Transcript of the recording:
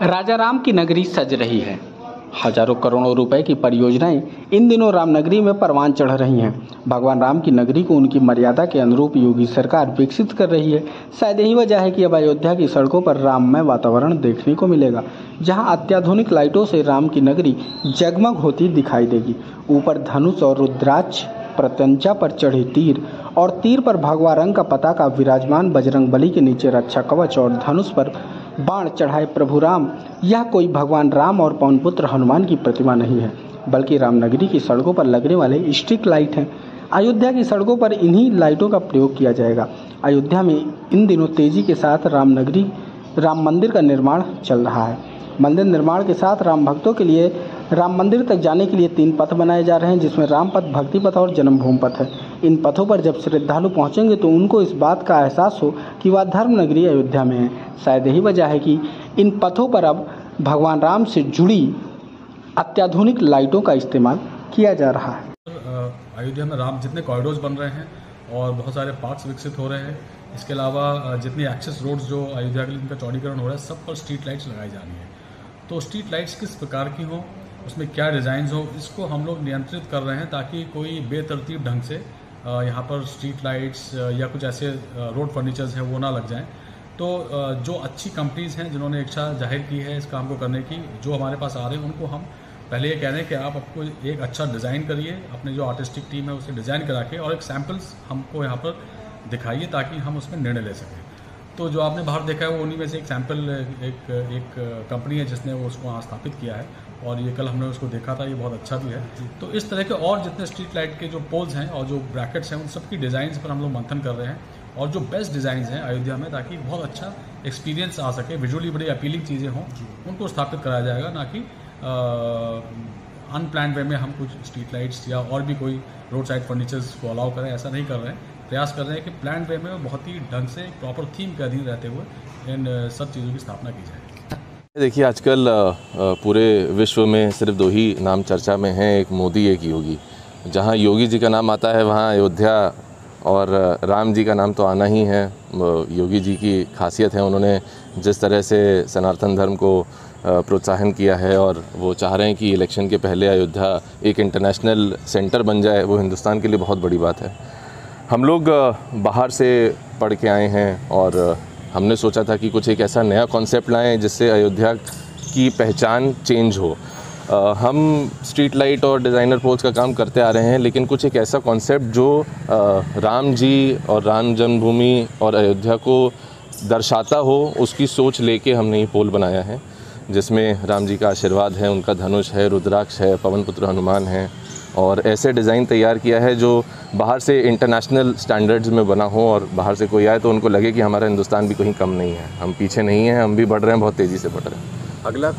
राजाराम की नगरी सज रही है। हजारों करोड़ों रुपए की परियोजनाएं इन दिनों रामनगरी में परवान चढ़ रही हैं। भगवान राम की नगरी को उनकी मर्यादा के अनुरूप योगी सरकार विकसित कर रही है। शायद यही वजह है कि अब अयोध्या की सड़कों पर राममय वातावरण देखने को मिलेगा, जहां अत्याधुनिक लाइटों से राम की नगरी जगमग होती दिखाई देगी। ऊपर धनुष और रुद्राक्ष, प्रत्यंचा पर चढ़े तीर और तीर पर भगवा रंग का पताका विराजमान, बजरंग बली के नीचे रक्षा कवच और धनुष पर बाण चढ़ाए प्रभु राम। यह कोई भगवान राम और पवन पुत्र हनुमान की प्रतिमा नहीं है, बल्कि रामनगरी की सड़कों पर लगने वाले स्ट्रीट लाइट हैं। अयोध्या की सड़कों पर इन्हीं लाइटों का प्रयोग किया जाएगा। अयोध्या में इन दिनों तेजी के साथ राम मंदिर का निर्माण चल रहा है। मंदिर निर्माण के साथ राम भक्तों के लिए राम मंदिर तक जाने के लिए 3 पथ बनाए जा रहे हैं, जिसमें राम पथ, भक्ति पथ और जन्मभूमि पथ है। इन पथों पर जब श्रद्धालु पहुंचेंगे तो उनको इस बात का एहसास हो कि वह धर्म नगरी अयोध्या में है। शायद यही वजह है कि इन पथों पर अब भगवान राम से जुड़ी अत्याधुनिक लाइटों का इस्तेमाल किया जा रहा है। अयोध्या में राम जितने कॉरिडोर्स बन रहे हैं और बहुत सारे पार्क्स विकसित हो रहे हैं, इसके अलावा जितनी एक्सेस रोड्स जो अयोध्या के लिए उनका चौड़ीकरण हो रहा है, सब पर स्ट्रीट लाइट्स लगाई जानी है। तो स्ट्रीट लाइट्स किस प्रकार की हों, उसमें क्या डिज़ाइंस हो, इसको हम लोग नियंत्रित कर रहे हैं ताकि कोई बेतरतीब ढंग से यहाँ पर स्ट्रीट लाइट्स या कुछ ऐसे रोड फर्नीचर्स हैं वो ना लग जाएं। तो जो अच्छी कंपनीज़ हैं जिन्होंने इच्छा जाहिर की है इस काम को करने की, जो हमारे पास आ रहे हैं, उनको हम पहले ये कह रहे हैं कि आप आपको एक अच्छा डिज़ाइन करिए, अपने जो आर्टिस्टिक टीम है उसे डिज़ाइन करा के और एक सैम्पल्स हमको यहाँ पर दिखाइए ताकि हम उसमें निर्णय ले सकें। तो जो आपने बाहर देखा है वो उन्हीं में से एक सैंपल एक कंपनी है जिसने वो उसको वहाँ स्थापित किया है और ये कल हमने उसको देखा था, ये बहुत अच्छा भी है। तो इस तरह के और जितने स्ट्रीट लाइट के जो पोल्स हैं और जो ब्रैकेट्स हैं उन सब की डिज़ाइंस पर हम लोग मंथन कर रहे हैं और जो बेस्ट डिज़ाइंस हैं अयोध्या में, ताकि बहुत अच्छा एक्सपीरियंस आ सके, विजुअली बड़ी अपीलिंग चीज़ें हों, उनको स्थापित कराया जाएगा, ना कि अनप्लान्ड वे में हम कुछ स्ट्रीट लाइट्स या और भी कोई रोड साइड फर्नीचर्स को अलाउ करें। ऐसा नहीं कर रहे हैं, प्रयास कर रहे हैं कि प्लान वे में बहुत ही ढंग से प्रॉपर थीम के अधीन रहते हुए इन सब चीज़ों की स्थापना की जाए। देखिए, आजकल पूरे विश्व में सिर्फ 2 ही नाम चर्चा में हैं, एक मोदी, एक योगी। जहां योगी जी का नाम आता है वहां अयोध्या और राम जी का नाम तो आना ही है। योगी जी की खासियत है, उन्होंने जिस तरह से सनातन धर्म को प्रोत्साहन किया है और वो चाह रहे हैं कि इलेक्शन के पहले अयोध्या एक इंटरनेशनल सेंटर बन जाए, वो हिंदुस्तान के लिए बहुत बड़ी बात है। हम लोग बाहर से पढ़ के आए हैं और हमने सोचा था कि कुछ एक ऐसा नया कॉन्सेप्ट लाएं जिससे अयोध्या की पहचान चेंज हो। हम स्ट्रीट लाइट और डिज़ाइनर पोल्स का काम करते आ रहे हैं, लेकिन कुछ एक ऐसा कॉन्सेप्ट जो राम जी और राम जन्मभूमि और अयोध्या को दर्शाता हो, उसकी सोच लेके हमने ये पोल बनाया है, जिसमें राम जी का आशीर्वाद है, उनका धनुष है, रुद्राक्ष है, पवन पुत्र हनुमान है, और ऐसे डिज़ाइन तैयार किया है जो बाहर से इंटरनेशनल स्टैंडर्ड्स में बना हो और बाहर से कोई आए तो उनको लगे कि हमारा हिंदुस्तान भी कहीं कम नहीं है, हम पीछे नहीं हैं, हम भी बढ़ रहे हैं, बहुत तेज़ी से बढ़ रहे हैं। अगला